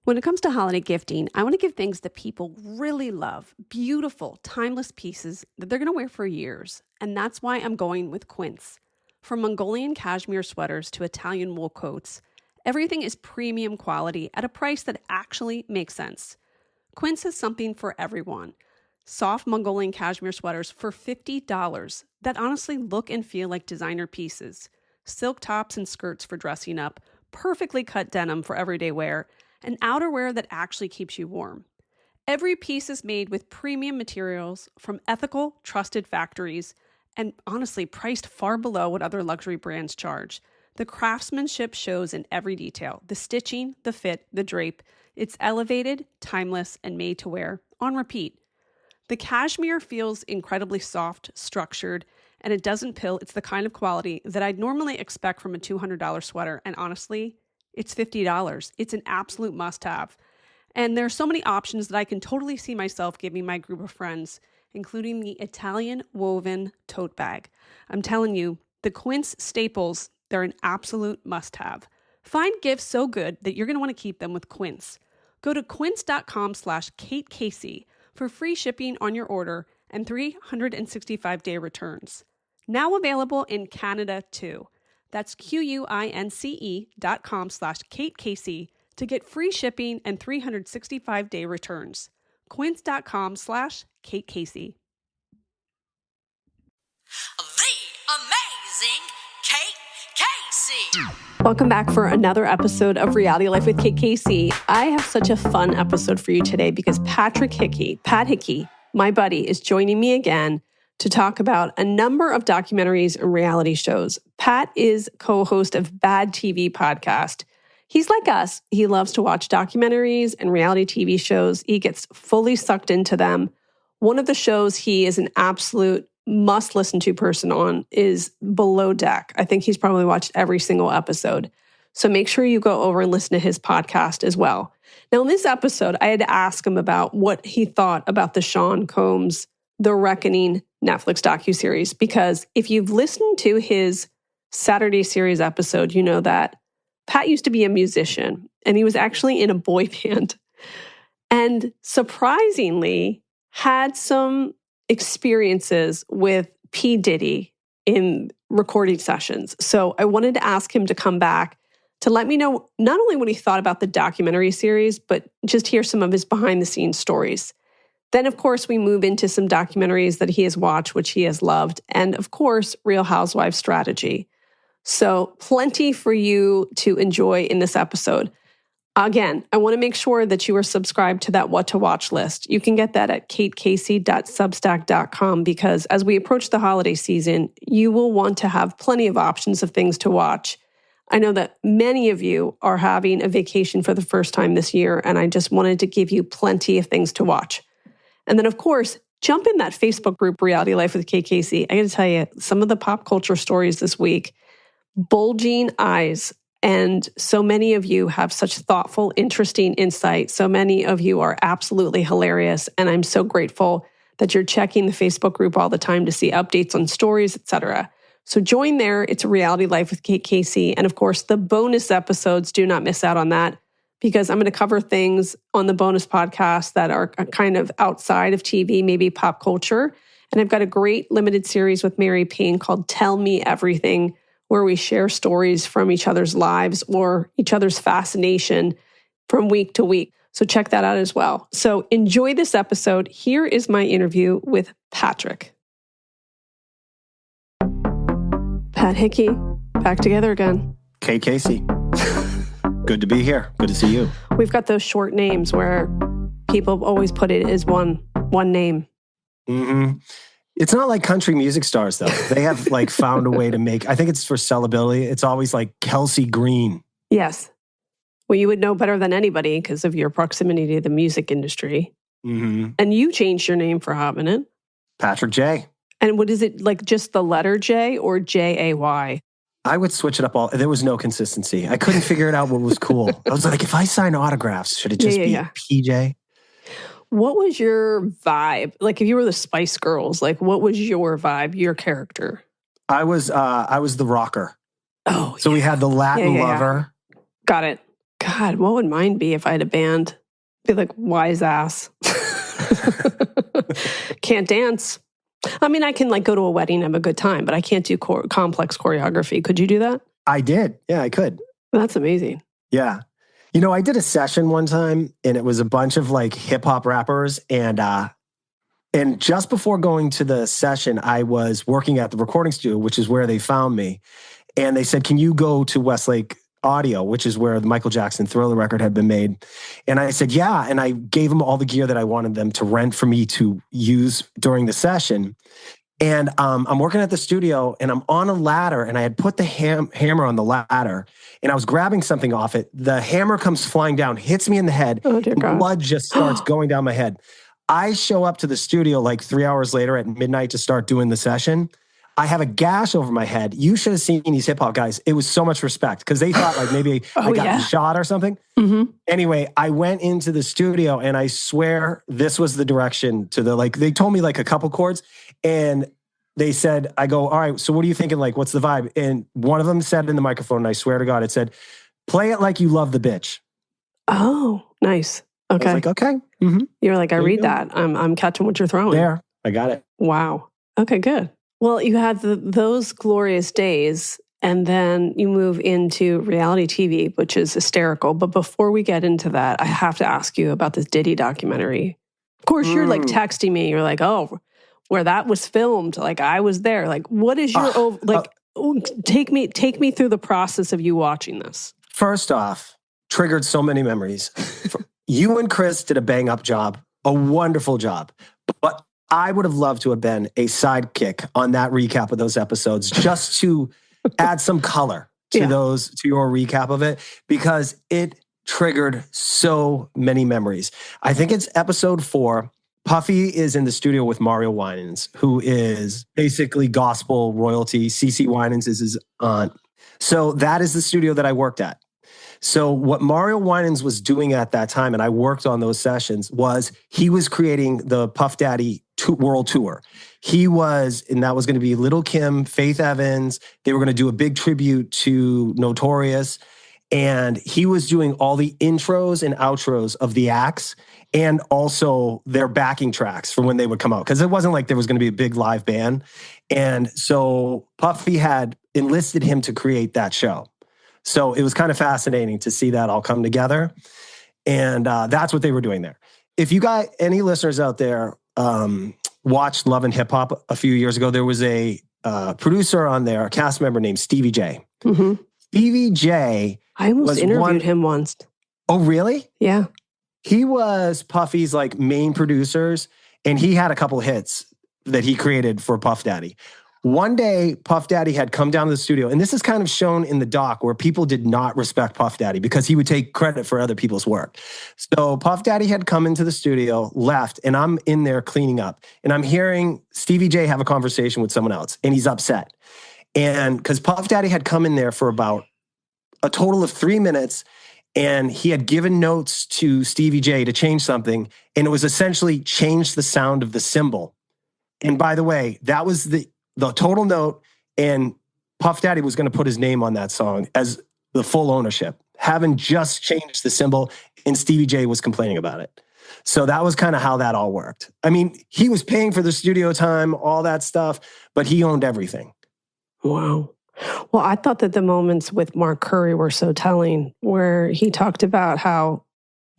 When it comes to holiday gifting, I want to give things that people really love, beautiful, timeless pieces that they're going to wear for years. And that's why I'm going with Quince. From Mongolian cashmere sweaters to Italian wool coats, everything is premium quality at a price that actually makes sense. Quince has something for everyone. Soft Mongolian cashmere sweaters for $50 that honestly look and feel like designer pieces. Silk tops and skirts for dressing up, perfectly cut denim for everyday wear, and outerwear that actually keeps you warm. Every piece is made with premium materials from ethical, trusted factories, and honestly priced far below what other luxury brands charge. The craftsmanship shows in every detail. The stitching, the fit, the drape. It's elevated, timeless, and made to wear on repeat. The cashmere feels incredibly soft, structured, and it doesn't pill. It's the kind of quality that I'd normally expect from a $200 sweater, and honestly, it's $50. It's an absolute must-have. And there are so many options that I can totally see myself giving my group of friends, including the Italian woven tote bag. I'm telling you, the Quince staples, they're an absolute must-have. Find gifts so good that you're going to want to keep them with Quince. Go to quince.com/Kate Casey for free shipping on your order and 365-day returns. Now available in Canada too. That's QUINCE.com/Kate Casey to get free shipping and 365-day returns. Quince.com/Kate Casey. The amazing Kate Casey. Welcome back for another episode of Reality Life with Kate Casey. I have such a fun episode for you today because Pat Hickey, my buddy, is joining me again to talk about a number of documentaries and reality shows. Pat is co-host of Bad TV podcast. He's like us. He loves to watch documentaries and reality TV shows. He gets fully sucked into them. One of the shows he is an absolute must-listen-to person on is Below Deck. I think he's probably watched every single episode. So make sure you go over and listen to his podcast as well. Now, in this episode, I had to ask him about what he thought about the Sean Combs The Reckoning Netflix docuseries, because if you've listened to his Saturday series episode, you know that Pat used to be a musician and he was actually in a boy band and surprisingly had some experiences with P. Diddy in recording sessions. So I wanted to ask him to come back to let me know not only what he thought about the documentary series, but just hear some of his behind the scenes stories. Then, of course, we move into some documentaries that he has watched, which he has loved. And, of course, Real Housewives strategy. So plenty for you to enjoy in this episode. Again, I want to make sure that you are subscribed to that What to Watch list. You can get that at katecasey.substack.com because as we approach the holiday season, you will want to have plenty of options of things to watch. I know that many of you are having a vacation for the first time this year, and I just wanted to give you plenty of things to watch. And then, of course, jump in that Facebook group, Reality Life with Kate Casey. I got to tell you, some of the pop culture stories this week, bulging eyes. And so many of you have such thoughtful, interesting insight. So many of you are absolutely hilarious. And I'm so grateful that you're checking the Facebook group all the time to see updates on stories, etc. So join there. It's a Reality Life with Kate Casey. And of course, the bonus episodes, do not miss out on that because I'm going to cover things on the bonus podcast that are kind of outside of TV, maybe pop culture. And I've got a great limited series with Mary Payne called Tell Me Everything, where we share stories from each other's lives or each other's fascination from week to week. So check that out as well. So enjoy this episode. Here is my interview with Patrick. Pat Hickey, back together again. Kate Casey. Good to be here. Good to see you. We've got those short names where people always put it as one name. Mm-hmm. It's not like country music stars, though. They have like found a way to make, I think it's for sellability. It's always like Kelsey Green. Yes. Well, you would know better than anybody because of your proximity to the music industry. Mm-hmm. And you changed your name for a hot minute. Patrick J. And what is it, like just the letter J or J-A-Y? I would switch it up all. There was no consistency. I couldn't figure it out what was cool. I was like, if I sign autographs, should it just be PJ? What was your vibe? Like if you were the Spice Girls, like what was your vibe, your character? I was the rocker. Oh, so we had the Latin lover. Got it. God, what would mine be if I had a band? Be like wise ass. Can't dance. I mean, I can like go to a wedding and have a good time, but I can't do complex choreography. Could you do that? I did. Yeah, I could. That's amazing. Yeah. You know, I did a session one time and it was a bunch of like hip hop rappers and just before going to the session, I was working at the recording studio, which is where they found me. And they said, can you go to Westlake Audio, which is where the Michael Jackson Thriller record had been made? And I said, yeah. And I gave them all the gear that I wanted them to rent for me to use during the session. And I'm working at the studio and I'm on a ladder and I had put the hammer on the ladder and I was grabbing something off it. The hammer comes flying down, hits me in the head, and blood just starts going down my head. I show up to the studio like 3 hours later at midnight to start doing the session. I have a gash over my head. You should have seen these hip hop guys. It was so much respect because they thought like maybe I got shot or something. Mm-hmm. Anyway, I went into the studio and I swear this was the direction to the, like, they told me like a couple chords and they said, I go, all right, so what are you thinking? Like, what's the vibe? And one of them said in the microphone, and I swear to God, it said, play it like you love the bitch. Oh, nice. Okay. I was like, okay. Mm-hmm. You're like, I read that. I'm catching what you're throwing. There, I got it. Wow. Okay, good. Well, you had those glorious days, and then you move into reality TV, which is hysterical. But before we get into that, I have to ask you about this Diddy documentary. Of course, you're like texting me. You're like, oh, where that was filmed. Like, I was there. Like, what is your, take me through the process of you watching this. First off, triggered so many memories. You and Chris did a bang up job, a wonderful job. But I would have loved to have been a sidekick on that recap of those episodes just to add some color to to your recap of it, because it triggered so many memories. I think it's episode 4. Puffy is in the studio with Mario Winans, who is basically gospel royalty. CeCe Winans is his aunt. So that is the studio that I worked at. So what Mario Winans was doing at that time, and I worked on those sessions, was he was creating the Puff Daddy World Tour. He was, and that was going to be Little Kim, Faith Evans. They were going to do a big tribute to Notorious. And he was doing all the intros and outros of the acts and also their backing tracks for when they would come out. Because it wasn't like there was going to be a big live band. And so Puffy had enlisted him to create that show. So it was kind of fascinating to see that all come together. And that's what they were doing there. If you got any listeners out there watched Love and Hip Hop a few years ago, there was a producer on there, a cast member named Stevie J. Mm-hmm. Stevie J. I almost interviewed him once. Oh, really? Yeah. He was Puffy's like main producers, and he had a couple hits that he created for Puff Daddy. One day, Puff Daddy had come down to the studio, and this is kind of shown in the doc where people did not respect Puff Daddy because he would take credit for other people's work. So Puff Daddy had come into the studio, left, and I'm in there cleaning up. And I'm hearing Stevie J have a conversation with someone else, and he's upset. And because Puff Daddy had come in there for about a total of 3 minutes, and he had given notes to Stevie J to change something, and it was essentially change the sound of the cymbal. And by the way, that was the total note, and Puff Daddy was going to put his name on that song as the full ownership, having just changed the symbol, and Stevie J was complaining about it. So that was kind of how that all worked. I mean, he was paying for the studio time, all that stuff, but he owned everything. Wow. Well, I thought that the moments with Mark Curry were so telling, where he talked about how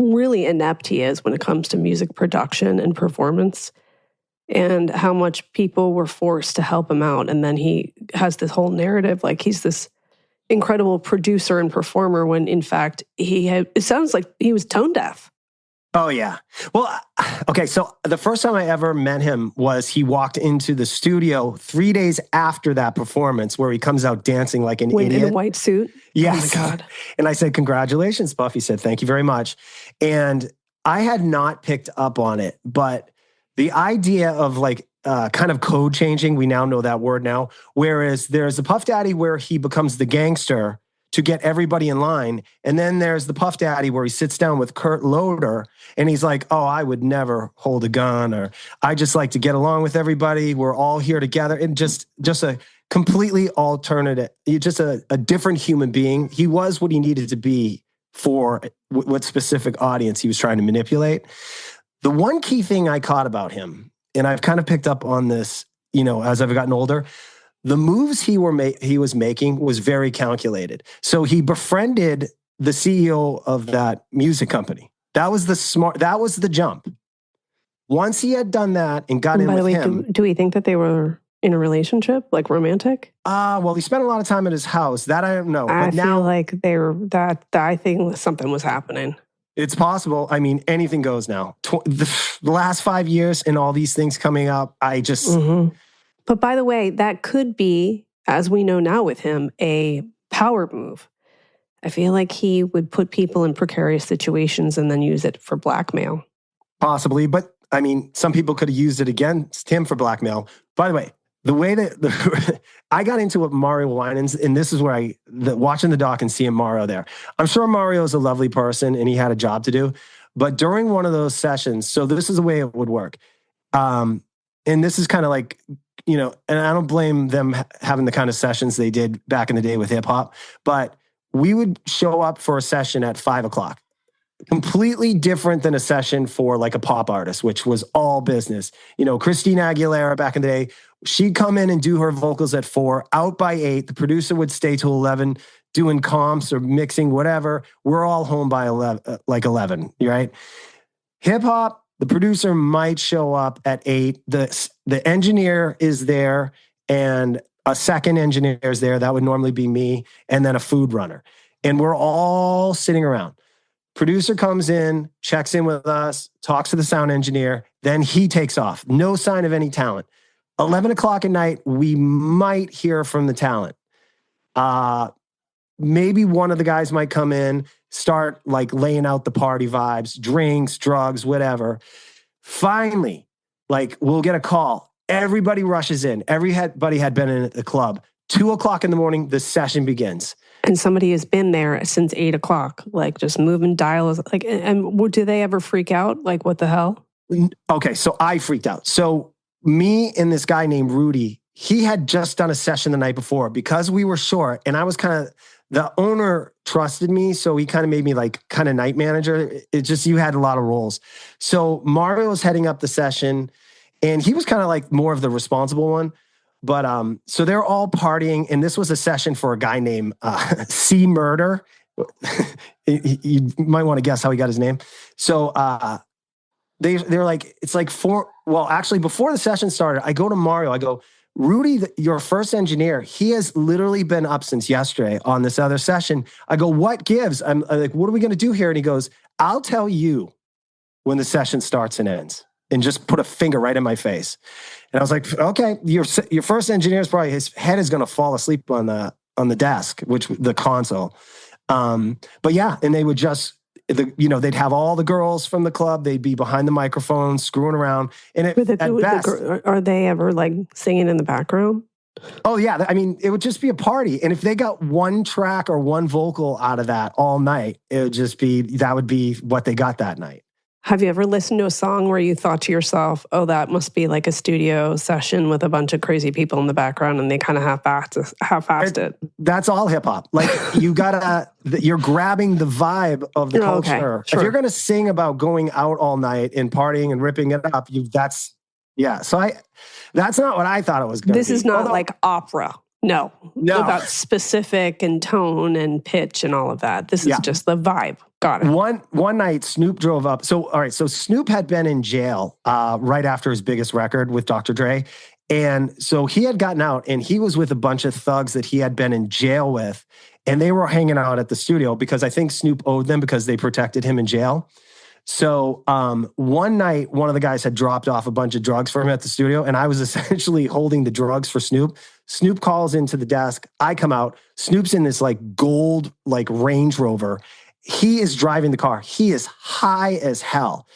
really inept he is when it comes to music production and performance, and how much people were forced to help him out. And then he has this whole narrative like he's this incredible producer and performer when in fact it sounds like he was tone deaf. Oh, yeah. Well, okay, so the first time I ever met him was he walked into the studio 3 days after that performance where he comes out dancing like an idiot. In a white suit? Yes. Oh, my God. And I said, congratulations, Puff. He said, thank you very much. And I had not picked up on it, but the idea of like kind of code changing, we now know that word now, whereas there's the Puff Daddy where he becomes the gangster to get everybody in line. And then there's the Puff Daddy where he sits down with Kurt Loder and he's like, oh, I would never hold a gun, or I just like to get along with everybody. We're all here together. And just a completely alternative, just a different human being. He was what he needed to be for what specific audience he was trying to manipulate. The one key thing I caught about him, and I've kind of picked up on this, as I've gotten older, the moves he was making was very calculated. So he befriended the CEO of that music company. That was the jump. Once he had done that and got in with him. Do we think that they were in a relationship, like romantic? Well, he spent a lot of time at his house. That I don't know. I feel like they were I think something was happening. It's possible. I mean, anything goes now. The last 5 years and all these things coming up, I just... Mm-hmm. But by the way, that could be, as we know now with him, a power move. I feel like he would put people in precarious situations and then use it for blackmail. Possibly, but I mean, some people could have used it against him for blackmail. By the way, the way that I got into it, Mario Winans, and this is where watching the doc and seeing Mario there. I'm sure Mario is a lovely person and he had a job to do, but during one of those sessions, so this is the way it would work. And this is kind of like, and I don't blame them having the kind of sessions they did back in the day with hip hop, but we would show up for a session at 5:00. Completely different than a session for like a pop artist, which was all business. Christina Aguilera back in the day, she'd come in and do her vocals at 4, out by 8. The producer would stay till 11 doing comps or mixing, whatever. We're all home by 11, right? Hip hop, the producer might show up at 8. The engineer is there and a second engineer is there. That would normally be me. And then a food runner. And we're all sitting around. Producer comes in, checks in with us, talks to the sound engineer. Then he takes off. No sign of any talent. 11 o'clock at night, we might hear from the talent. Maybe one of the guys might come in, start like laying out the party vibes, drinks, drugs, whatever. Finally, we'll get a call. Everybody rushes in. Everybody had been in at the club. 2:00 in the morning, the session begins. And somebody has been there since 8:00, just moving dials. And do they ever freak out? What the hell? Okay, so I freaked out. So me and this guy named Rudy, he had just done a session the night before because we were short. And I was the owner trusted me. So he kind of made me kind of night manager. It just, you had a lot of roles. So Mario was heading up the session and he was kind of more of the responsible one. But so they're all partying, and this was a session for a guy named C Murder. You might want to guess how he got his name. So they're like, it's like 4. Well, actually, before the session started, I go to Mario. I go, Rudy, your first engineer, he has literally been up since yesterday on this other session. I go, what gives? I'm like, what are we going to do here? And he goes, I'll tell you when the session starts and ends. And just put a finger right in my face. And I was like, okay, your first engineer is probably, his head is going to fall asleep on the desk, the console. But yeah, and they would just, they'd have all the girls from the club. They'd be behind the microphone, screwing around. And at best, are they ever singing in the background? Oh yeah. I mean, it would just be a party. And if they got one track or one vocal out of that all night, that would be what they got that night. Have you ever listened to a song where you thought to yourself, oh, that must be a studio session with a bunch of crazy people in the background and they kind of half-assed it? That's all hip hop. You're grabbing the vibe of the culture. Okay, sure. If you're going to sing about going out all night and partying and ripping it up, that's not what I thought it was going to be. This is not like opera. No. About specific and tone and pitch and all of that. This is just the vibe. Got it. One night, Snoop drove up. So, all right. So Snoop had been in jail right after his biggest record with Dr. Dre. And so he had gotten out and he was with a bunch of thugs that he had been in jail with. And they were hanging out at the studio because I think Snoop owed them because they protected him in jail. So one night, one of the guys had dropped off a bunch of drugs for him at the studio, and I was essentially holding the drugs for Snoop. Snoop calls into the desk. I come out. Snoop's in this gold Range Rover. He is driving the car. He is high as hell.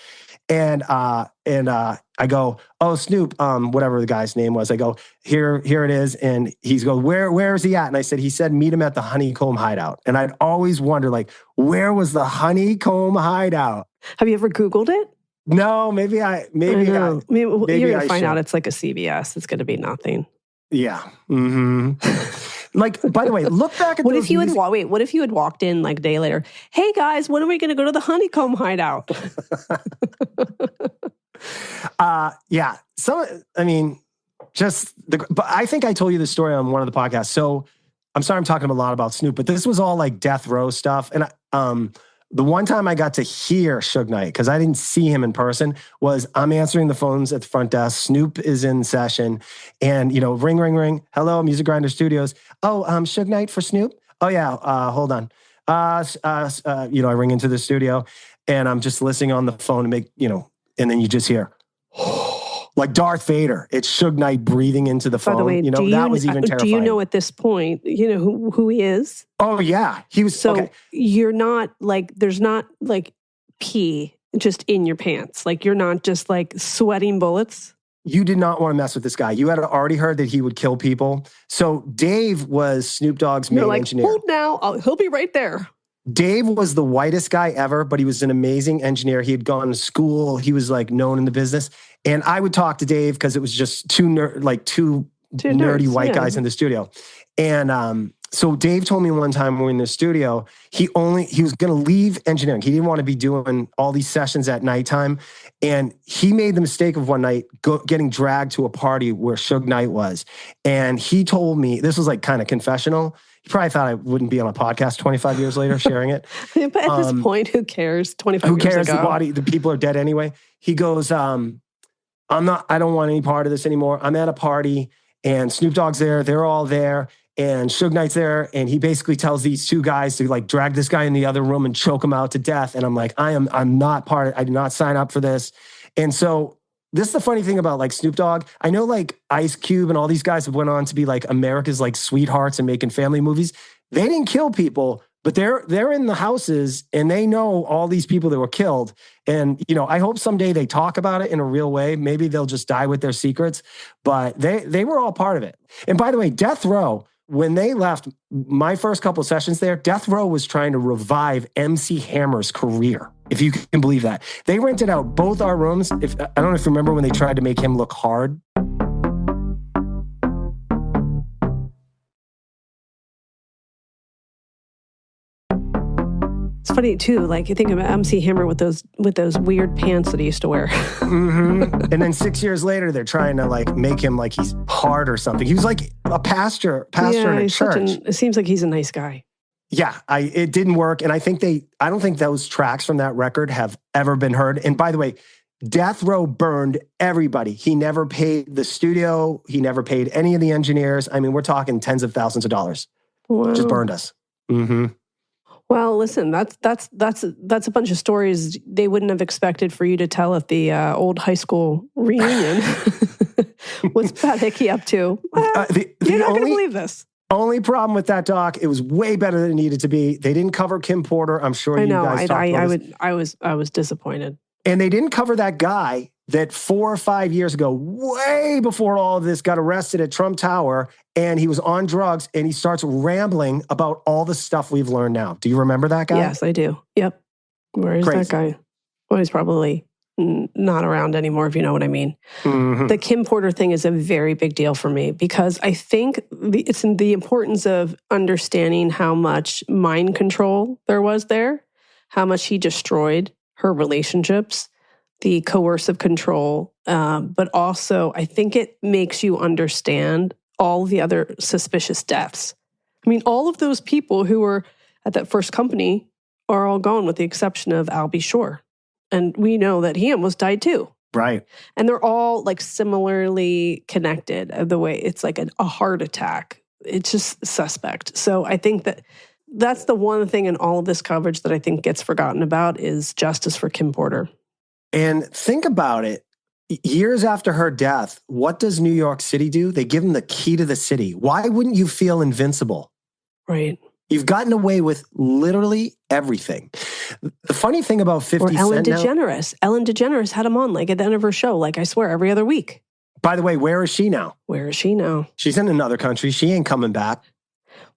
And I go, oh, Snoop, whatever the guy's name was. I go, here it is. And he's go, where is he at? And I said, he said, meet him at the Honeycomb Hideout. And I'd always wonder, where was the Honeycomb Hideout? Have you ever Googled it? No, maybe you're going to find out it's like a CVS. It's going to be nothing. Yeah. Mm-hmm. Like, by the way, look back at What those if you had movies. what if you had walked in like a day later? Hey guys, when are we going to go to the honeycomb hideout? Yeah. But I think I told you this story on one of the podcasts. So I'm sorry I'm talking a lot about Snoop, but this was all like death row stuff. And the one time I got to hear Suge Knight, because I didn't see him in person, was I'm answering the phones at the front desk. Snoop is in session, and ring, ring, ring. Hello, Music Grinder Studios. Oh, Suge Knight for Snoop. Oh yeah, hold on. I ring into the studio, and I'm just listening on the phone to and then you just hear. Like Darth Vader, it's Suge Knight breathing into the phone. By the way, that was even terrifying. Do you know at this point, who he is? Oh yeah, he was. So okay. You're not like, there's not like pee just in your pants. Like you're not just like sweating bullets. You did not want to mess with this guy. You had already heard that he would kill people. So Dave was Snoop Dogg's main engineer. Hold now, he'll be right there. Dave was the whitest guy ever, but he was an amazing engineer. He had gone to school. He was like known in the business. And I would talk to Dave because it was just two nerdy white guys in the studio. And so Dave told me one time when we were in the studio, he was going to leave engineering. He didn't want to be doing all these sessions at nighttime. And he made the mistake of one night getting dragged to a party where Suge Knight was. And he told me, this was like kind of confessional. He probably thought I wouldn't be on a podcast 25 years later sharing it. But at this point, who cares? 25 years ago. Who cares? The people are dead anyway. He goes, I don't want any part of this anymore. I'm at a party and Snoop Dogg's there. They're all there. And Suge Knight's there. And he basically tells these two guys to like drag this guy in the other room and choke him out to death. And I'm like, I'm not part of it. I did not sign up for this. And so this is the funny thing about like Snoop Dogg. I know like Ice Cube and all these guys have went on to be like America's like sweethearts and making family movies. They didn't kill people, but they're in the houses and they know all these people that were killed. And, I hope someday they talk about it in a real way. Maybe they'll just die with their secrets, but they were all part of it. And by the way, Death Row, when they left my first couple of sessions there, Death Row was trying to revive MC Hammer's career, if you can believe that. They rented out both our rooms. I don't know if you remember when they tried to make him look hard. It's funny too. Like you think about MC Hammer with those weird pants that he used to wear. Mm-hmm. And then 6 years later, they're trying to like make him like he's hard or something. He was like a pastor in a church. It seems like he's a nice guy. Yeah, it didn't work. And I don't think those tracks from that record have ever been heard. And by the way, Death Row burned everybody. He never paid the studio. He never paid any of the engineers. I mean, we're talking tens of thousands of dollars. Wow. Just burned us. Mm-hmm. Well, listen, that's a bunch of stories they wouldn't have expected for you to tell at the old high school reunion. What's Pat Hickey up to? Well, you're not going to believe this. Only problem with that doc, it was way better than it needed to be. They didn't cover Kim Porter. I'm sure you guys talked about this. I was disappointed. And they didn't cover that guy that 4 or 5 years ago, way before all of this, got arrested at Trump Tower, and he was on drugs, and he starts rambling about all the stuff we've learned now. Do you remember that guy? Yes, I do. Yep. Where is that guy? Well, he's probably not around anymore, if you know what I mean. Mm-hmm. The Kim Porter thing is a very big deal for me because I think it's in the importance of understanding how much mind control there was there, how much he destroyed her relationships, the coercive control, but also I think it makes you understand all the other suspicious deaths. I mean, all of those people who were at that first company are all gone with the exception of Albie Shore. And we know that he almost died too. Right. And they're all like similarly connected the way it's like a heart attack. It's just suspect. So I think that's the one thing in all of this coverage that I think gets forgotten about is justice for Kim Porter. And think about it. Years after her death, what does New York City do? They give him the key to the city. Why wouldn't you feel invincible? Right. You've gotten away with literally everything. The funny thing about 50 Cent Ellen DeGeneres. Ellen DeGeneres had him on like at the end of her show, like I swear, every other week. By the way, where is she now? Where is she now? She's in another country. She ain't coming back.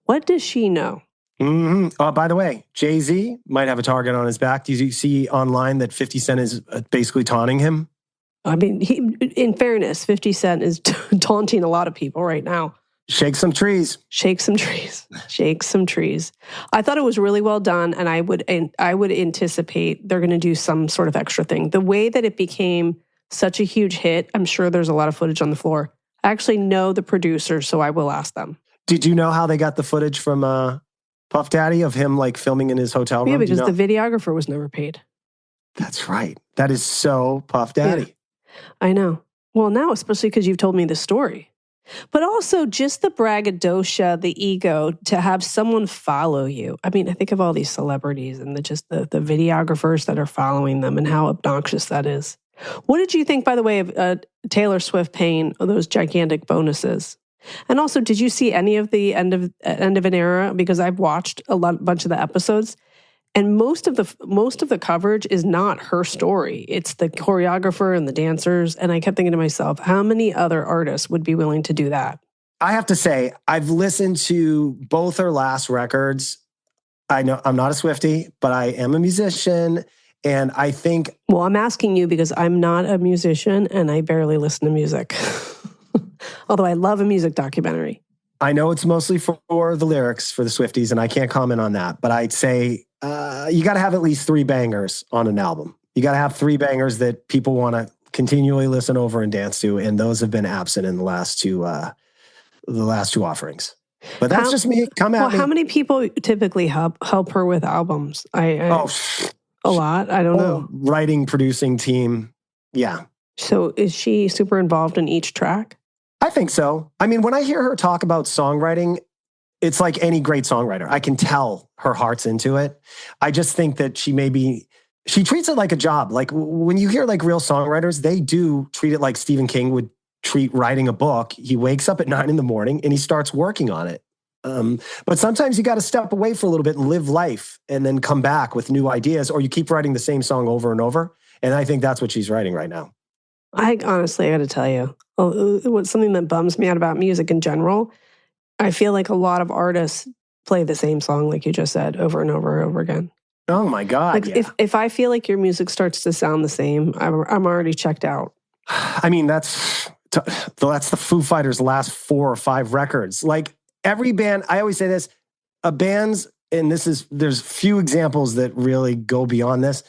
What does she know? Mm-hmm. Oh, by the way, Jay-Z might have a target on his back. Do you see online that 50 Cent is basically taunting him? I mean, in fairness, 50 Cent is taunting a lot of people right now. Shake some trees. Shake some trees. Shake some trees. I thought it was really well done, and I would anticipate they're going to do some sort of extra thing. The way that it became such a huge hit, I'm sure there's a lot of footage on the floor. I actually know the producers, so I will ask them. Did you know how they got the footage from Puff Daddy of him like filming in his hotel room? Yeah, because the videographer was never paid. That's right. That is so Puff Daddy. Yeah, I know. Well, now, especially because you've told me the story. But also just the braggadocio, the ego, to have someone follow you. I mean, I think of all these celebrities and the videographers that are following them and how obnoxious that is. What did you think, by the way, of Taylor Swift paying those gigantic bonuses? And also, did you see any of the end of an era? Because I've watched bunch of the episodes, and most of the coverage is not her story. It's the choreographer and the dancers. And I kept thinking to myself, how many other artists would be willing to do that? I have to say, I've listened to both her last records. I know I'm not a Swiftie, but I am a musician. And I think... Well, I'm asking you because I'm not a musician and I barely listen to music. Although I love a music documentary. I know it's mostly for the lyrics for the Swifties, and I can't comment on that. But I'd say you got to have at least 3 bangers on an album. You got to have 3 bangers that people want to continually listen over and dance to, and those have been absent in the last two offerings. But that's just me. Come at me. How many people typically help her with albums? A lot. I don't know. Writing, producing team. Yeah. So is she super involved in each track? I think so. I mean, when I hear her talk about songwriting, it's like any great songwriter. I can tell her heart's into it. I just think that she treats it like a job. Like when you hear like real songwriters, they do treat it like Stephen King would treat writing a book. He wakes up at 9 a.m. and he starts working on it. But sometimes you got to step away for a little bit and live life and then come back with new ideas, or you keep writing the same song over and over. And I think that's what she's writing right now. I honestly got to tell you, what's something that bums me out about music in general, I feel like a lot of artists play the same song, like you just said, over and over and over again. Oh my God. Like if I feel like your music starts to sound the same, I'm already checked out. I mean, that's the Foo Fighters' last 4 or 5 records. Like every band, I always say this, there's few examples that really go beyond this.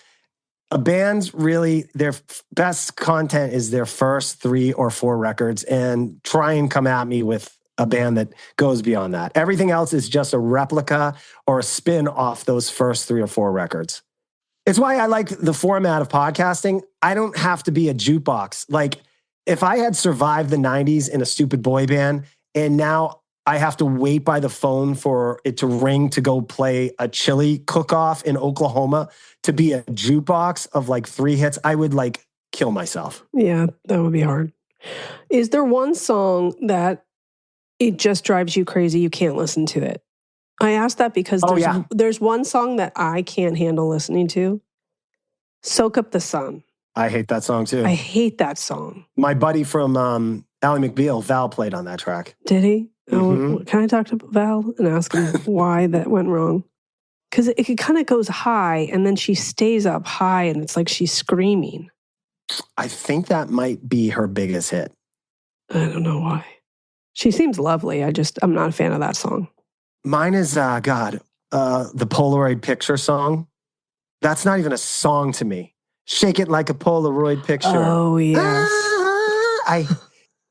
A band's really, their best content is their first 3 or 4 records, and try and come at me with a band that goes beyond that. Everything else is just a replica or a spin off those first 3 or 4 records. It's why I like the format of podcasting. I don't have to be a jukebox. Like if I had survived the 90s in a stupid boy band and now I have to wait by the phone for it to ring to go play a chili cook-off in Oklahoma to be a jukebox of like 3 hits, I would like kill myself. Yeah, that would be hard. Is there one song that it just drives you crazy? You can't listen to it. I asked that because there's one song that I can't handle listening to. Soak Up the Sun. I hate that song too. I hate that song. My buddy from Ally McBeal, Val, played on that track. Did he? Mm-hmm. Oh, can I talk to Val and ask him why that went wrong? Because it kind of goes high and then she stays up high and it's like she's screaming. I think that might be her biggest hit. I don't know why. She seems lovely. I'm not a fan of that song. Mine is, the Polaroid picture song. That's not even a song to me. Shake it like a Polaroid picture. Oh, yes.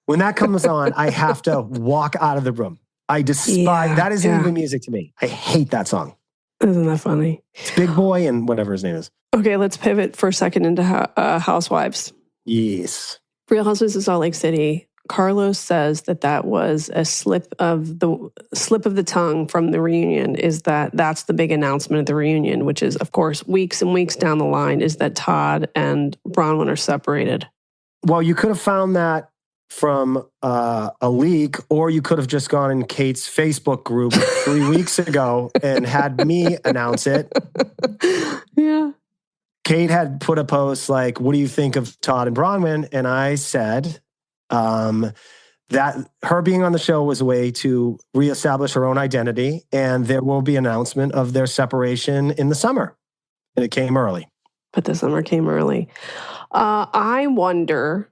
When that comes on, I have to walk out of the room. I despise, that isn't even music to me. I hate that song. Isn't that funny? It's Big Boy and whatever his name is. Okay, let's pivot for a second into Housewives. Yes. Real Housewives of Salt Lake City. Carlos says that was a slip of the tongue from the reunion, is that's the big announcement of the reunion, which is, of course, weeks and weeks down the line, is that Todd and Bronwyn are separated. Well, you could have found that from a leak, or you could have just gone in Kate's Facebook group 3 weeks ago and had me announce it. Yeah. Kate had put a post like, what do you think of Todd and Bronwyn? And I said that her being on the show was a way to reestablish her own identity, and there will be an announcement of their separation in the summer. And it came early. But the summer came early. I wonder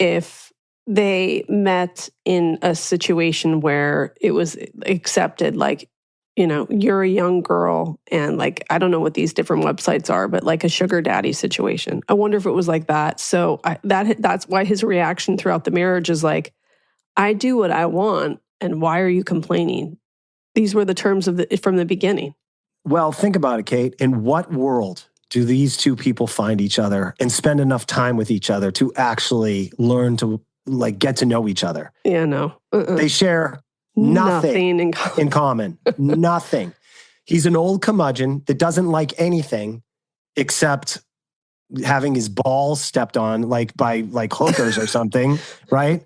if they met in a situation where it was accepted, like, you know, you're a young girl and like, I don't know what these different websites are, but like a sugar daddy situation. I wonder if it was like that. So that's why his reaction throughout the marriage is like, I do what I want. And why are you complaining? These were the terms from the beginning. Well, think about it, Kate. In what world do these two people find each other and spend enough time with each other to actually learn to like get to know each other? Yeah, no. They share nothing in common. Nothing. He's an old curmudgeon that doesn't like anything except having his balls stepped on like by like hookers or something, right?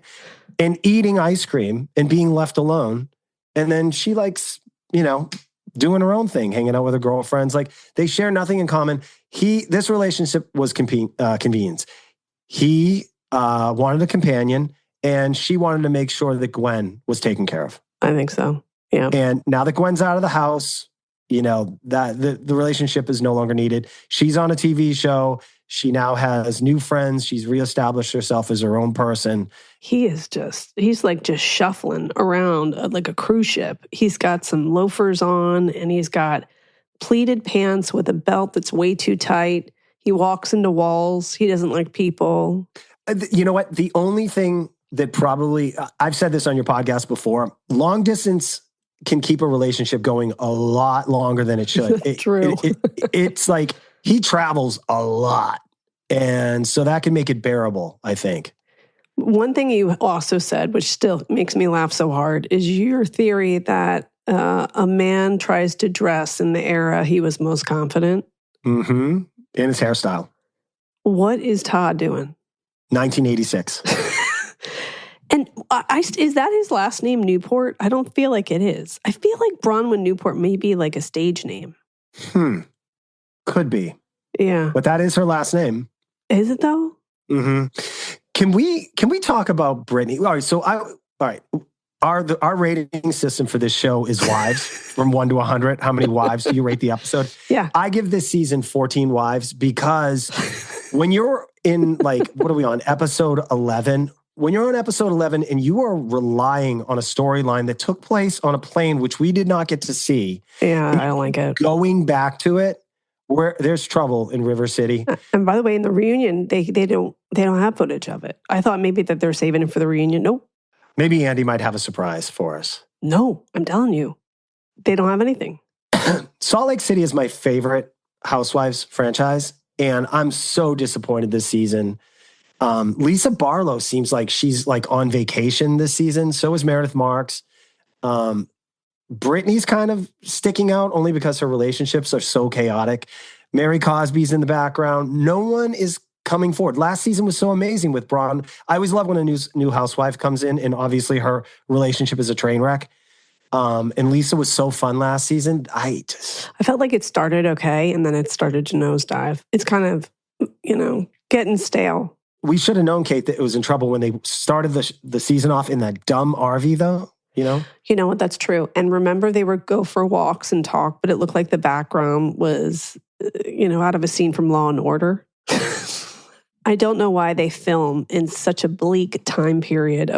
And eating ice cream and being left alone. And then she likes, you know, doing her own thing, hanging out with her girlfriends. Like they share nothing in common. This relationship was convenience. He wanted a companion, and she wanted to make sure that Gwen was taken care of. I think so. Yeah. And now that Gwen's out of the house, you know, that the relationship is no longer needed. She's on a TV show. She now has new friends. She's reestablished herself as her own person. He's like just shuffling around like a cruise ship. He's got some loafers on and he's got pleated pants with a belt that's way too tight. He walks into walls. He doesn't like people. You know what? The only thing that probably, I've said this on your podcast before, long distance can keep a relationship going a lot longer than it should. True. It's like he travels a lot. And so that can make it bearable, I think. One thing you also said, which still makes me laugh so hard, is your theory that a man tries to dress in the era he was most confident. Mm-hmm. In his hairstyle. What is Todd doing? 1986. And is that his last name, Newport? I don't feel like it is. I feel like Bronwyn Newport may be like a stage name. Could be. Yeah. But that is her last name. Is it though? Mm-hmm. Can we talk about Brittany? All right. So our rating system for this show is wives from 1 to 100. How many wives do you rate the episode? Yeah. I give this season 14 wives because when you're in like, what are we on? Episode 11. When you're on episode 11 and you are relying on a storyline that took place on a plane, which we did not get to see. Yeah, I don't like it. Going back to it, where there's trouble in River City. And by the way, in the reunion, they don't have footage of it. I thought maybe that they're saving it for the reunion. Nope. Maybe Andy might have a surprise for us. No, I'm telling you, they don't have anything. Salt Lake City is my favorite Housewives franchise, and I'm so disappointed this season. Lisa Barlow seems like she's like on vacation this season. So is Meredith Marks. Brittany's kind of sticking out only because her relationships are so chaotic. Mary Cosby's in the background. No one is coming forward. Last season was so amazing with Braun. I always love when a new housewife comes in, and obviously her relationship is a train wreck. And Lisa was so fun last season. I felt like it started okay, and then it started to nosedive. It's kind of, getting stale. We should have known, Kate, that it was in trouble when they started the season off in that dumb RV, though. You know what? That's true. And remember, they would go for walks and talk, but it looked like the background was, out of a scene from Law and Order. I don't know why they film in such a bleak time period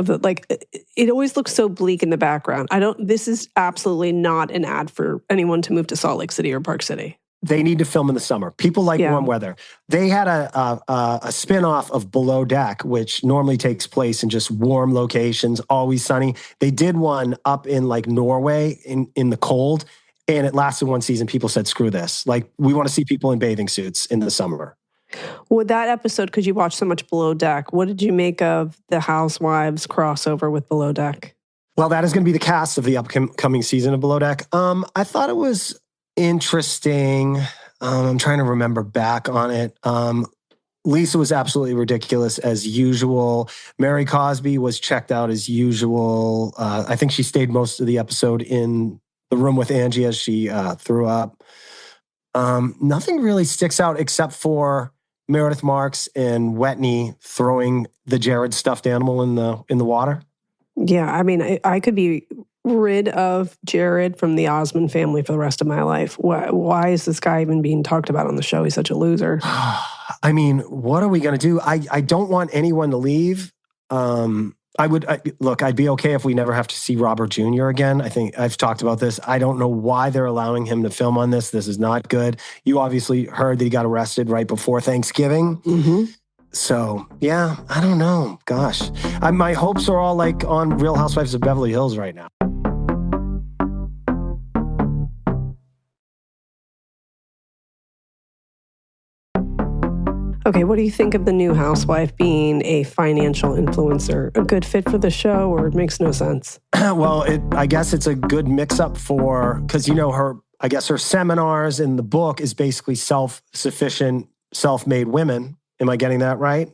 it always looks so bleak in the background. This is absolutely not an ad for anyone to move to Salt Lake City or Park City. They need to film in the summer. People like warm weather. They had a spin-off of Below Deck, which normally takes place in just warm locations, always sunny. They did one up in like Norway in the cold, and it lasted one season. People said, screw this. Like, we want to see people in bathing suits in the summer. Well, that episode, because you watched so much Below Deck, what did you make of the Housewives crossover with Below Deck? Well, that is going to be the cast of the upcoming season of Below Deck. I thought it was interesting. I'm trying to remember back on it. Lisa was absolutely ridiculous as usual. Mary Cosby was checked out as usual. I think she stayed most of the episode in the room with Angie as she threw up. Nothing really sticks out except for Meredith Marks and Whitney throwing the Jared stuffed animal in the water. Yeah, I mean, I could be rid of Jared from the Osmond family for the rest of my life. Why is this guy even being talked about on the show? He's such a loser. I mean, what are we going to do? I don't want anyone to leave. I'd be okay if we never have to see Robert Jr. again. I think I've talked about this. I don't know why they're allowing him to film on this. This is not good. You obviously heard that he got arrested right before Thanksgiving. Mm-hmm. So, yeah, I don't know. Gosh, my hopes are all like on Real Housewives of Beverly Hills right now. Okay, what do you think of the new housewife being a financial influencer? A good fit for the show, or it makes no sense? Well, I guess it's a good mix-up because, her seminars in the book is basically self-sufficient, self-made women. Am I getting that right?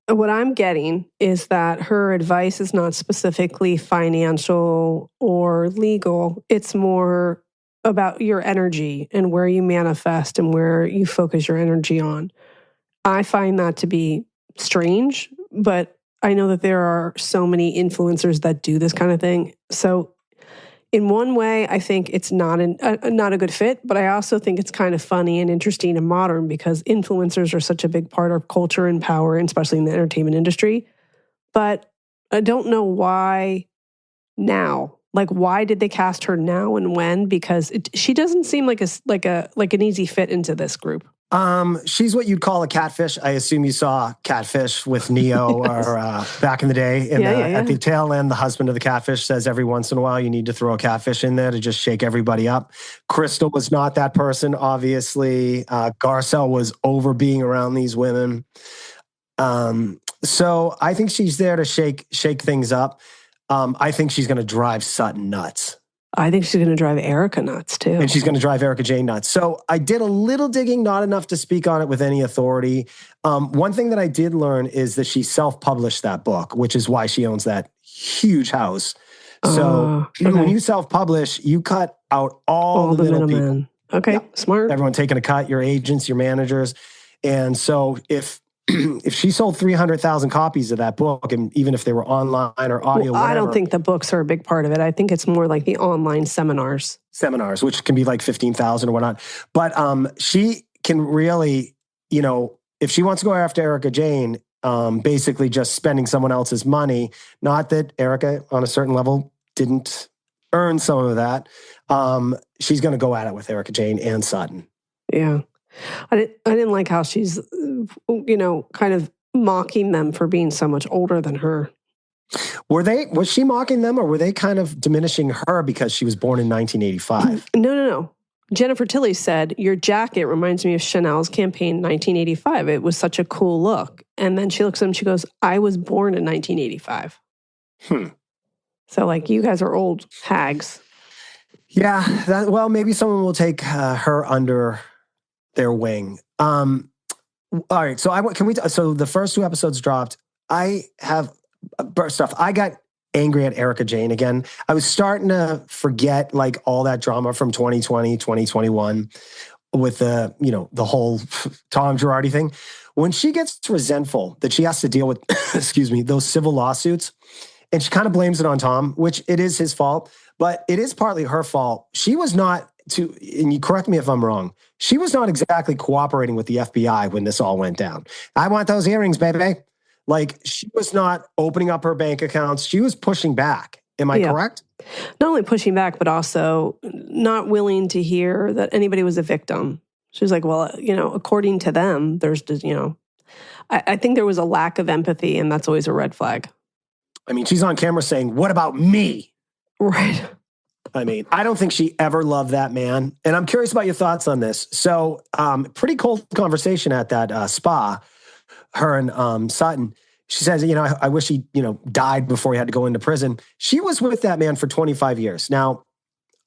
What I'm getting is that her advice is not specifically financial or legal. It's more about your energy and where you manifest and where you focus your energy on. I find that to be strange, but I know that there are so many influencers that do this kind of thing. So in one way, I think it's not a good fit, but I also think it's kind of funny and interesting and modern because influencers are such a big part of culture and power, and especially in the entertainment industry. But I don't know why now. Like, why did they cast her now and when? Because she doesn't seem like an easy fit into this group. She's what you'd call a catfish. I assume you saw Catfish with Neo Yes. or back in the day. At the tail end, the husband of the catfish says every once in a while you need to throw a catfish in there to just shake everybody up. Crystal was not that person, obviously. Garcelle was over being around these women. So I think she's there to shake things up. I think she's going to drive Sutton nuts. I think she's going to drive Erica nuts, too. And she's going to drive Erica Jane nuts. So I did a little digging, not enough to speak on it with any authority. One thing that I did learn is that she self-published that book, which is why she owns that huge house. So when you self-publish, you cut out all the middle people. Okay, smart. Everyone taking a cut, your agents, your managers. And so if she sold 300,000 copies of that book, and even if they were online or audio, whatever, I don't think the books are a big part of it. I think it's more like the online seminars, which can be like 15,000 or whatnot. But she can really, if she wants to go after Erica Jane, basically just spending someone else's money, not that Erica on a certain level didn't earn some of that. She's going to go at it with Erica Jane and Sutton. Yeah. I didn't like how she's, kind of mocking them for being so much older than her. Was she mocking them, or were they kind of diminishing her because she was born in 1985? No. Jennifer Tilly said, "Your jacket reminds me of Chanel's campaign in 1985. It was such a cool look." And then she looks at him, she goes, "I was born in 1985. So you guys are old hags. Yeah. Maybe someone will take her under their wing. All right. So so the first 2 episodes dropped. I have stuff. I got angry at Erica Jane again. I was starting to forget all that drama from 2020, 2021 with the whole Tom Girardi thing. When she gets resentful that she has to deal with, those civil lawsuits, and she kind of blames it on Tom, which it is his fault, but it is partly her fault. She was not and you correct me if I'm wrong, she was not exactly cooperating with the FBI when this all went down. I want those earrings, baby. She was not opening up her bank accounts. She was pushing back. Am I correct? Not only pushing back, but also not willing to hear that anybody was a victim. She was like, well, according to them, there's just, I think there was a lack of empathy, and that's always a red flag. I mean, she's on camera saying, what about me? Right. I mean, I don't think she ever loved that man. And I'm curious about your thoughts on this. So pretty cold conversation at that spa, her and Sutton. She says, I wish he, died before he had to go into prison. She was with that man for 25 years. Now,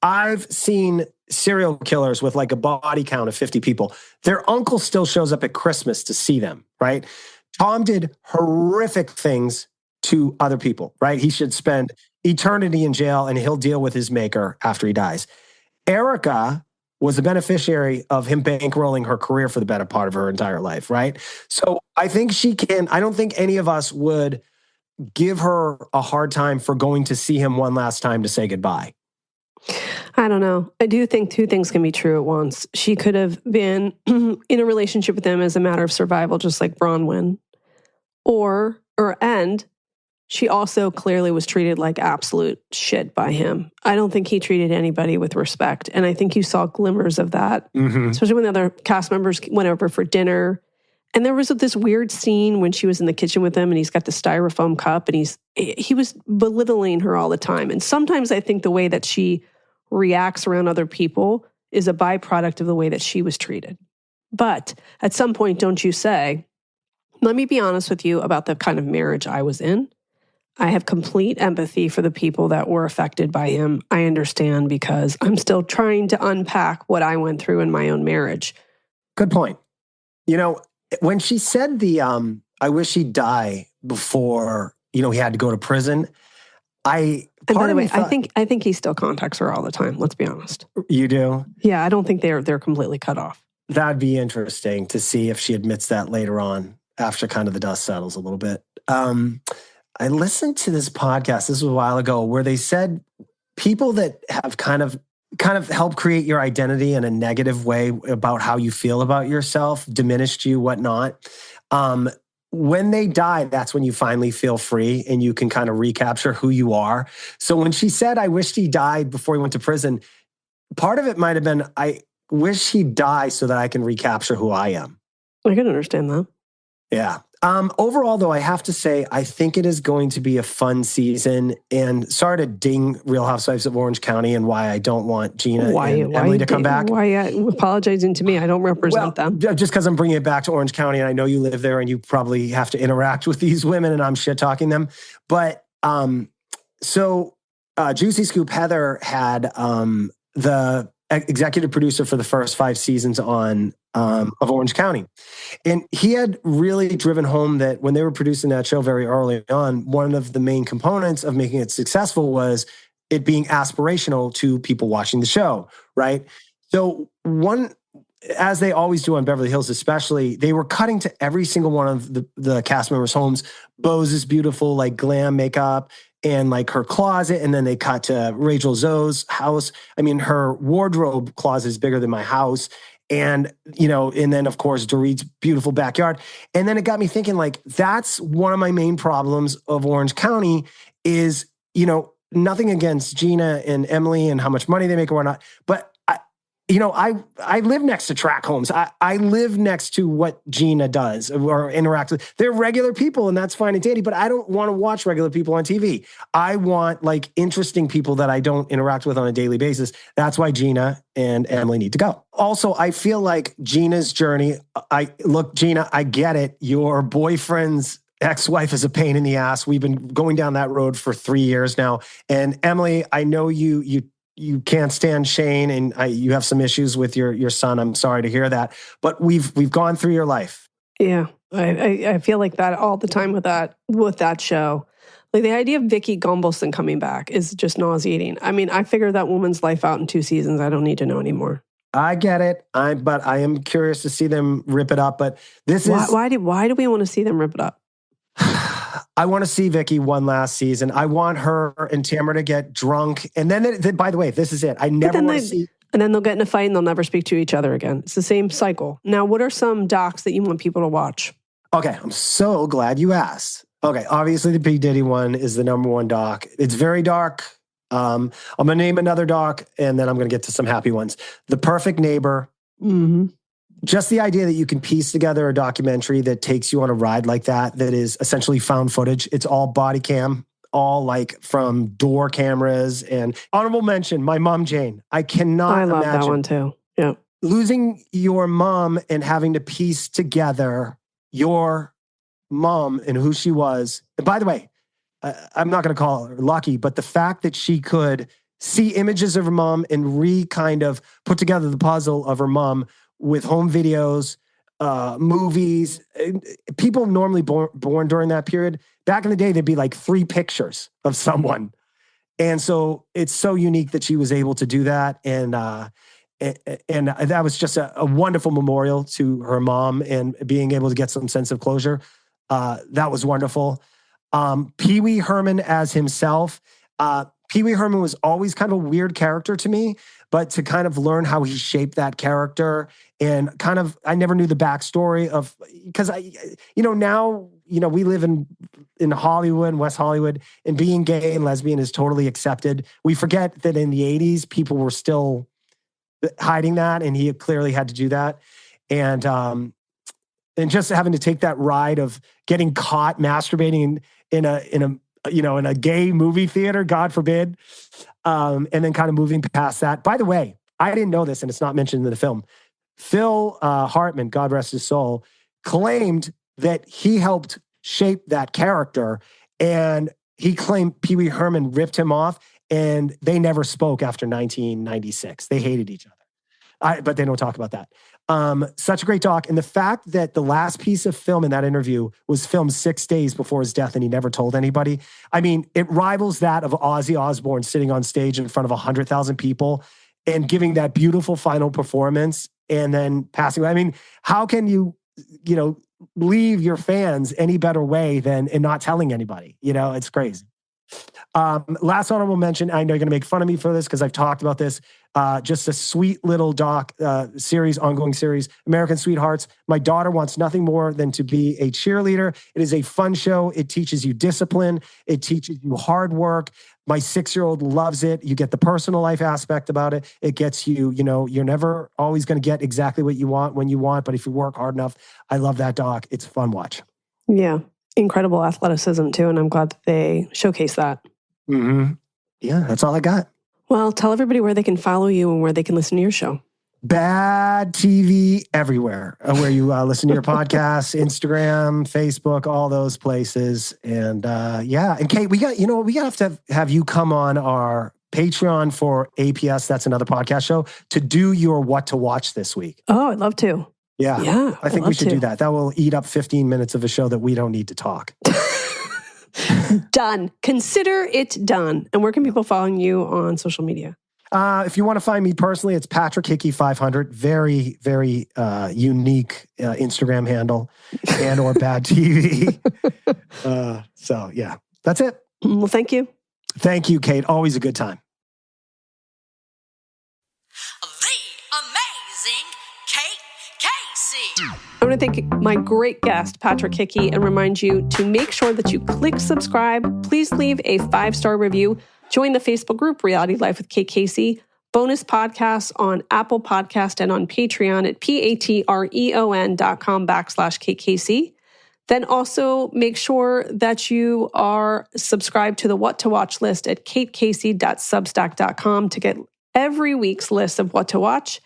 I've seen serial killers with a body count of 50 people. Their uncle still shows up at Christmas to see them, right? Tom did horrific things to other people, right? He should spend eternity in jail, and he'll deal with his maker after he dies. Erica was the beneficiary of him bankrolling her career for the better part of her entire life, right? So I think I don't think any of us would give her a hard time for going to see him one last time to say goodbye. I don't know. I do think 2 things can be true at once. She could have been in a relationship with him as a matter of survival, just like Bronwyn. And she also clearly was treated like absolute shit by him. I don't think he treated anybody with respect. And I think you saw glimmers of that, especially when the other cast members went over for dinner. And there was this weird scene when she was in the kitchen with him and he's got the styrofoam cup and he was belittling her all the time. And sometimes I think the way that she reacts around other people is a byproduct of the way that she was treated. But at some point, don't you say, let me be honest with you about the kind of marriage I was in. I have complete empathy for the people that were affected by him. I understand because I'm still trying to unpack what I went through in my own marriage. Good point. You know, when she said I wish he'd die before, he had to go to prison. And by the way, I think he still contacts her all the time. Let's be honest. You do? Yeah, I don't think they're completely cut off. That'd be interesting to see if she admits that later on after kind of the dust settles a little bit. I listened to this podcast, this was a while ago, where they said people that have kind of helped create your identity in a negative way about how you feel about yourself, diminished you, whatnot. When they die, that's when you finally feel free and you can kind of recapture who you are. So when she said, I wished he died before he went to prison, part of it might have been, I wish he'd die so that I can recapture who I am. I can understand that. Yeah. Overall, though, I have to say, I think it is going to be a fun season. And sorry to ding Real Housewives of Orange County and why I don't want Gina and Emily to come back. Why are you apologizing to me? I don't represent them. Just because I'm bringing it back to Orange County, and I know you live there and you probably have to interact with these women and I'm shit-talking them. But Juicy Scoop Heather had the executive producer for the first 5 seasons of Orange County. And he had really driven home that when they were producing that show very early on, one of the main components of making it successful was it being aspirational to people watching the show, right? So as they always do on Beverly Hills especially, they were cutting to every single one of the cast members' homes. Bose's beautiful, like, glam makeup and like her closet. And then they cut to Rachel Zoe's house. I mean, her wardrobe closet is bigger than my house. And, and then of course, Dorit's beautiful backyard. And then it got me thinking, like, that's one of my main problems of Orange County is, nothing against Gina and Emily and how much money they make or whatnot. But I live next to track homes. I live next to what Gina does or interacts with. They're regular people and that's fine and dandy, but I don't want to watch regular people on TV. I want, like, interesting people that I don't interact with on a daily basis. That's why Gina and Emily need to go. Also, I feel like Gina's journey, Gina, I get it. Your boyfriend's ex-wife is a pain in the ass. We've been going down that road for 3 years now. And Emily, I know you can't stand Shane and you have some issues with your son. I'm sorry to hear that, but we've gone through your life. Yeah. I feel like that all the time with that show. Like, the idea of Vicky Gunvalson coming back is just nauseating. I mean, I figured that woman's life out in 2 seasons. I don't need to know anymore. I get it. But I am curious to see them rip it up. But why do we want to see them rip it up? I want to see Vicky one last season. I want her and Tamara to get drunk. And then, by the way, this is it. I never want to see... And then they'll get in a fight and they'll never speak to each other again. It's the same cycle. Now, what are some docs that you want people to watch? Okay, I'm so glad you asked. Okay, obviously the P. Diddy one is the number one doc. It's very dark. I'm going to name another doc, and then I'm going to get to some happy ones. The Perfect Neighbor. Mm-hmm. Just the idea that you can piece together a documentary that takes you on a ride like that is essentially found footage. It's all body cam, all like from door cameras. And honorable mention, my mom, Jane. I cannot imagine. I love that one too. Yeah. Losing your mom and having to piece together your mom and who she was. And by the way, I'm not going to call her lucky, but the fact that she could see images of her mom and kind of put together the puzzle of her mom with home videos, movies. People normally born during that period. Back in the day, there'd be like 3 pictures of someone. And so it's so unique that she was able to do that. And that was just a wonderful memorial to her mom and being able to get some sense of closure. That was wonderful. Pee Wee Herman as himself. Pee Wee Herman was always kind of a weird character to me, but to kind of learn how he shaped that character and I never knew the backstory of, because now, we live in in Hollywood, West Hollywood, and being gay and lesbian is totally accepted. We forget that in the 80s, people were still hiding that, and he clearly had to do that. And just having to take that ride of getting caught masturbating in a gay movie theater, God forbid, and then kind of moving past that. By the way, I didn't know this, and it's not mentioned in the film. Phil Hartman, God rest his soul, claimed that he helped shape that character, and he claimed Pee Wee Herman ripped him off, and they never spoke after 1996. They hated each other, but they don't talk about that. Such a great doc. And the fact that the last piece of film in that interview was filmed 6 days before his death and he never told anybody. I mean, it rivals that of Ozzy Osbourne sitting on stage in front of 100,000 people and giving that beautiful final performance and then passing away. I mean, how can you leave your fans any better way than in not telling anybody? It's crazy. Last honorable mention, I know you're going to make fun of me for this because I've talked about this. Just a sweet little ongoing series, American Sweethearts. My daughter wants nothing more than to be a cheerleader. It is a fun show. It teaches you discipline. It teaches you hard work. My 6-year-old loves it. You get the personal life aspect about it. It gets you, you're never always going to get exactly what you want when you want, but if you work hard enough, I love that doc. It's a fun watch. Yeah. Incredible athleticism too. And I'm glad that they showcase that. Mm-hmm. Yeah, that's all I got. Well, tell everybody where they can follow you and where they can listen to your show. Bad TV everywhere, where you listen to your podcasts, Instagram, Facebook, all those places. And and Kate, we have to have you come on our Patreon for APS. That's another podcast show to do your what to watch this week. Oh, I'd love to. Yeah. I think we should do that. That will eat up 15 minutes of a show that we don't need to talk. Done. Consider it done. And where can people follow you on social media? If you want to find me personally, it's Patrick Hickey 500. Very, very unique Instagram handle and or Bad TV. So yeah, that's it. Well, thank you. Thank you, Kate. Always a good time. The amazing Kate Casey. I want to thank my great guest, Patrick Hickey, and remind you to make sure that you click subscribe. Please leave a 5-star review. Join the Facebook group, Reality Life with Kate Casey. Bonus podcasts on Apple Podcast and on Patreon at patreon.com/Kate Casey. Then also make sure that you are subscribed to the What to Watch list at katecasey.substack.com to get every week's list of what to watch.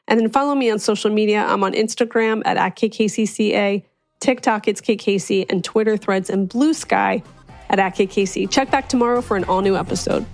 And then follow me on social media. I'm on Instagram at KatecaseyCA, TikTok, it's Kate Casey, and Twitter, Threads, and Blue Sky at Katecasey. Check back tomorrow for an all-new episode.